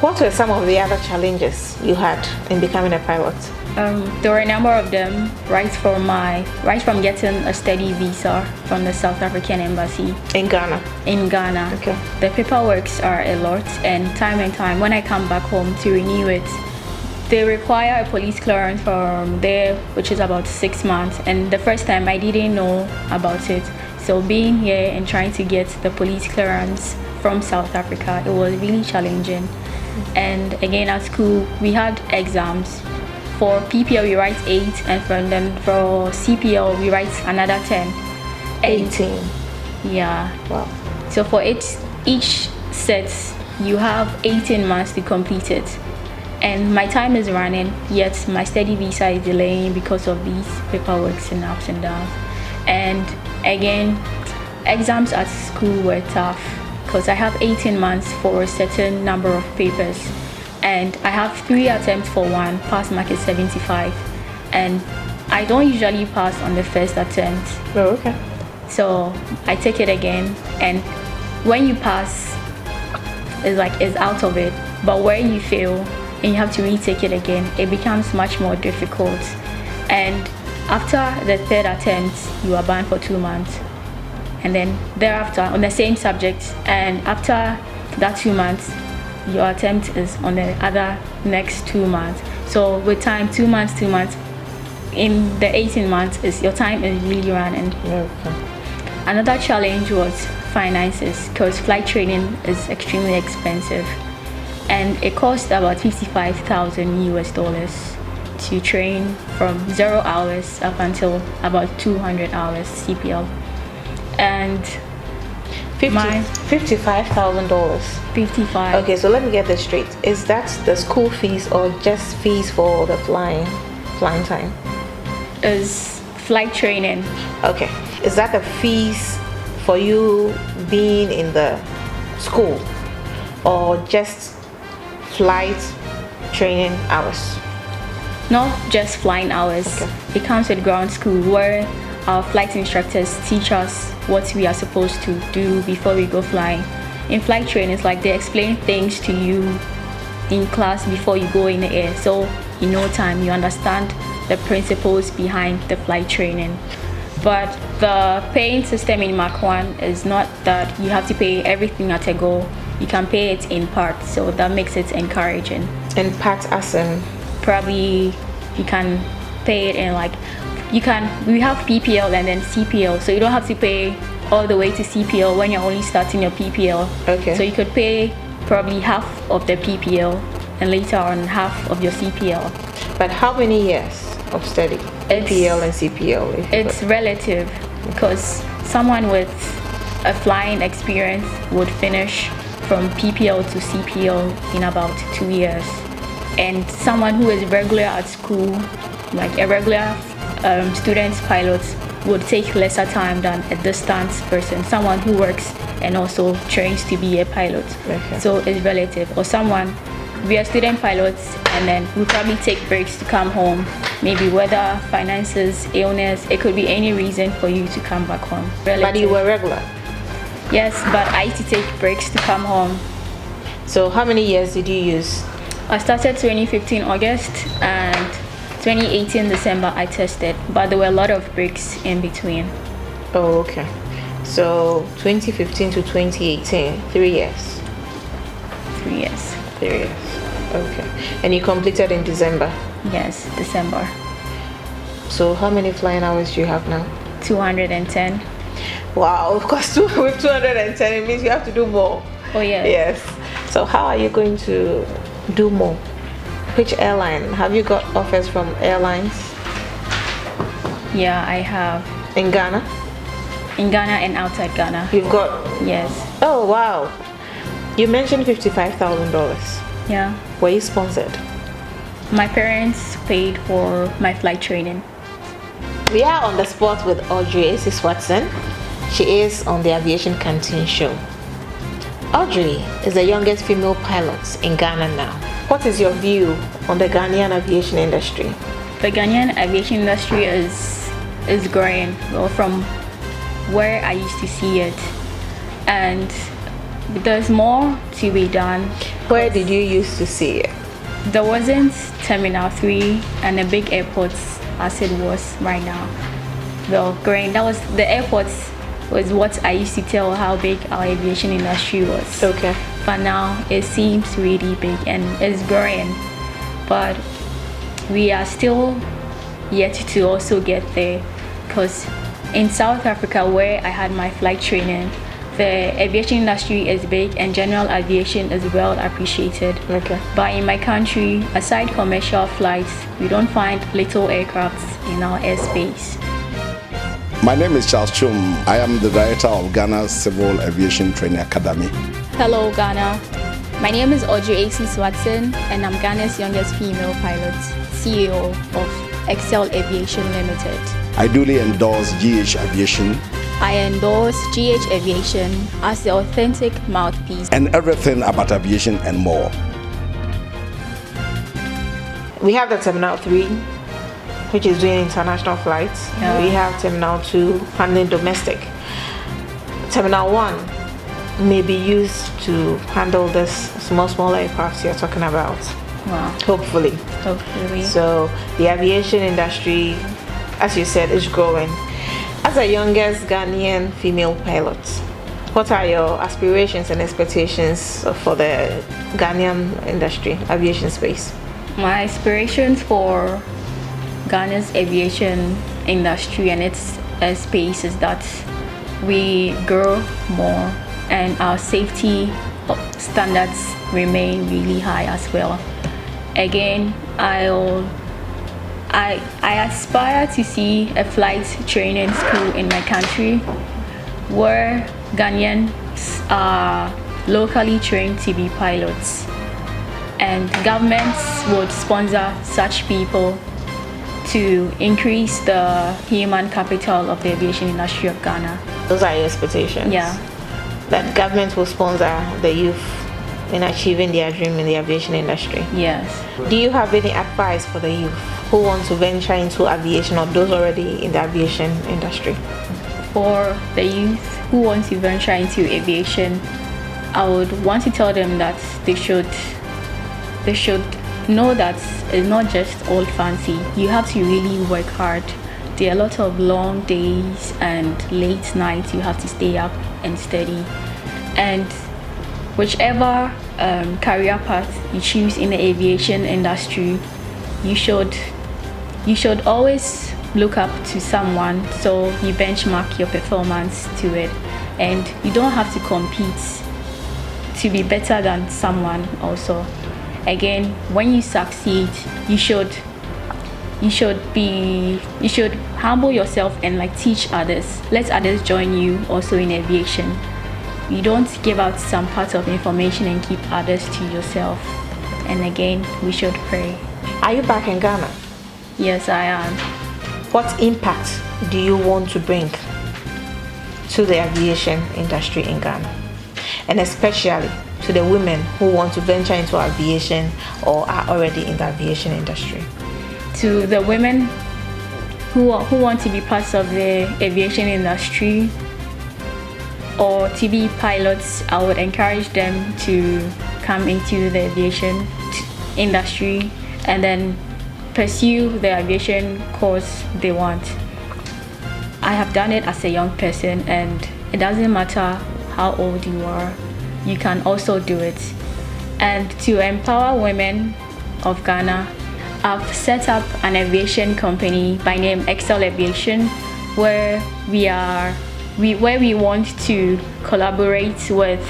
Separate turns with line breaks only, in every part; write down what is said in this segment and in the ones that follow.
What were some of the other challenges you had in becoming a pilot?
There were a number of them, right from getting a study visa from the South African embassy
In Ghana?
in Ghana.
Okay.
The paperworks are a lot, and time when I come back home to renew it, they require a police clearance from there, which is about 6 months. And the first time I didn't know about it, so being here and trying to get the police clearance from South Africa, it was really challenging. And again, at school we had exams. For PPL we write 8, and then for CPL we write another 10.
18.
Yeah.
Wow.
So for each set you have 18 months to complete it. And my time is running, yet my study visa is delaying because of these paperwork and ups and downs. And again, exams at school were tough because I have 18 months for a certain number of papers, and I have 3 attempts for one. Pass mark is 75, and I don't usually pass on the first attempt.
Oh, okay.
So I take it again, and when you pass, it's out of it. But where you fail and you have to retake it again, it becomes much more difficult. And after the 3rd attempt, you are banned for 2 months, and then thereafter on the same subject, and after that 2 months your attempt is on the other next 2 months. So with time, 2 months, in the 18 months is your time is really running.
Okay.
Another challenge was finances, because flight training is extremely expensive, and it cost about $55,000 to train from 0 hours up until about 200 hours CPL. And
$55,000.
55.
Okay, so let me get this straight. Is that the school fees or just fees for the flying time?
Is flight training.
Okay. Is that the fees for you being in the school, or just flight training hours?
Not just flying hours.
Okay.
It comes with ground school, where our flight instructors teach us what we are supposed to do before we go flying. In flight training, it's like they explain things to you in class before you go in the air, so in no time you understand the principles behind the flight training. But the paying system in Mach 1 is not that you have to pay everything at a go. You can pay it in parts, so that makes it encouraging.
In parts as in?
Probably you can pay it in we have PPL and then CPL, so you don't have to pay all the way to CPL when you're only starting your PPL.
Okay.
So you could pay probably half of the PPL and later on half of your CPL.
But how many years of study? PPL and CPL?
It's relative, because someone with a flying experience would finish from PPL to CPL in about 2 years. And someone who is regular at school, like a regular student pilot, would take lesser time than a distance person, someone who works and also trains to be a pilot.
Okay.
So it's relative. Or someone, we are student pilots and then we probably take breaks to come home, maybe weather, finances, illness, it could be any reason for you to come back home. Relative.
But you were regular?
Yes, but I used to take breaks to come home.
So how many years did you use?
I started 2015 August, and 2018 December I tested, but there were a lot of breaks in between.
Oh, okay. So 2015 to 2018, 3 years.
3 years.
3 years. Okay. And you completed in December?
Yes, December.
So how many flying hours do you have now?
210.
Wow, of course, with 210 it means you have to do more.
Oh yeah.
Yes. So how are you going to do more? Which airline? Have you got offers from airlines?
Yeah, I have.
In Ghana?
In Ghana and outside Ghana.
You've got?
Yes.
Oh wow. You mentioned $55,000.
Yeah.
Were you sponsored?
My parents paid for my flight training.
We are on the spot with Audrey Watson. She is on the Aviation Canteen show. Audrey is the youngest female pilot in Ghana now. What is your view on the Ghanaian aviation industry?
The Ghanaian aviation industry is growing, well, from where I used to see it, and there's more to be done.
Where did you used to see it?
There wasn't Terminal 3 and the big airports as it was right now. Well, the airports was what I used to tell how big our aviation industry was.
Okay.
But now it seems really big and it's growing. But we are still yet to also get there, because in South Africa, where I had my flight training, the aviation industry is big and general aviation is well appreciated.
Okay.
But in my country, aside commercial flights, we don't find little aircrafts in our airspace.
My name is Charles Chum. I am the director of Ghana Civil Aviation Training Academy.
Hello, Ghana. My name is Audrey Swatson, and I'm Ghana's youngest female pilot, CEO of Excel Aviation Limited.
I duly endorse GH-Aviation
I endorse GH-Aviation as the authentic mouthpiece
and everything about aviation and more.
We have the Terminal 3, which is doing international flights.
Yeah.
We have Terminal 2, handling domestic. Terminal 1 may be used to handle this small aircraft you're talking about.
Wow.
Hopefully. So the aviation industry, as you said, is growing. As the youngest Ghanaian female pilot, what are your aspirations and expectations for the Ghanaian industry, aviation space?
My aspirations for Ghana's aviation industry and its space is that we grow more and our safety standards remain really high as well. Again, I aspire to see a flight training school in my country where Ghanaians are locally trained to be pilots, and governments would sponsor such people to increase the human capital of the aviation industry of Ghana.
Those are your expectations?
Yeah.
That government will sponsor the youth in achieving their dream in the aviation industry?
Yes.
Do you have any advice for the youth who want to venture into aviation or those already in the aviation industry?
For the youth who want to venture into aviation, I would want to tell them that they should know that it's not just all fancy. You have to really work hard. There are a lot of long days and late nights you have to stay up and study. And whichever career path you choose in the aviation industry, you should always look up to someone, so you benchmark your performance to it, and you don't have to compete to be better than someone also. Again, when you succeed, you should humble yourself and teach others. Let others join you also in aviation. You don't give out some part of information and keep others to yourself. And again, we should pray.
Are you back in Ghana?
Yes, I am.
What impact do you want to bring to the aviation industry in Ghana? And especially to the women who want to venture into aviation or are already in the aviation industry?
To the women who want to be part of the aviation industry or to be pilots, I would encourage them to come into the aviation industry and then pursue the aviation course they want. I have done it as a young person, and it doesn't matter how old you are, you can also do it. And to empower women of Ghana, I've set up an aviation company by name Excel Aviation, where we want to collaborate with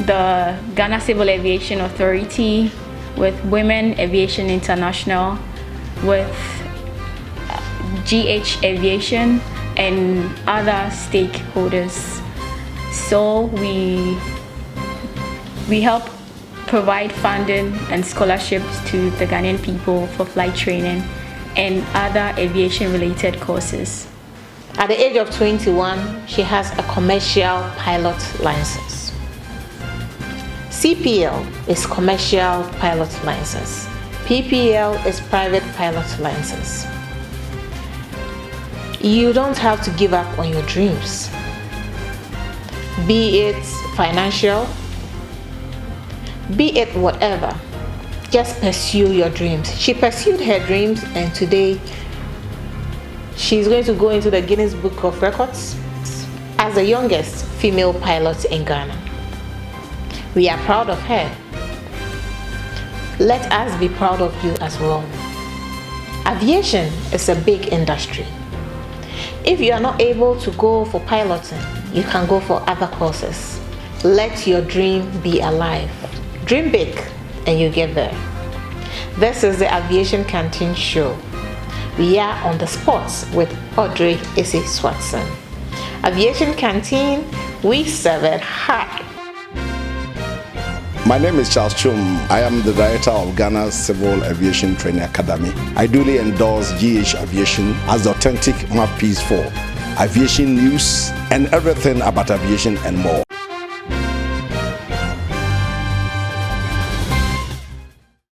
the Ghana Civil Aviation Authority, with Women Aviation International, with GH-Aviation and other stakeholders. So we help provide funding and scholarships to the Ghanaian people for flight training and other aviation related courses.
At the age of 21, she has a commercial pilot license. CPL is commercial pilot license. PPL is private pilot license. You don't have to give up on your dreams, be it financial, Be it whatever, just pursue your dreams. She pursued her dreams, and today she's going to go into the Guinness Book of Records as the youngest female pilot in Ghana. We are proud of her. Let us be proud of you as well. Aviation is a big industry. If you are not able to go for piloting, you can go for other courses. Let your dream be alive. Dream big and you get there. This is the Aviation Canteen Show. We are on the spot with Audrey Swatson. Aviation Canteen, we serve it hot.
My name is Charles Chum. I am the director of Ghana's Civil Aviation Training Academy. I duly endorse GH-Aviation as the authentic mouthpiece for aviation news and everything about aviation and more.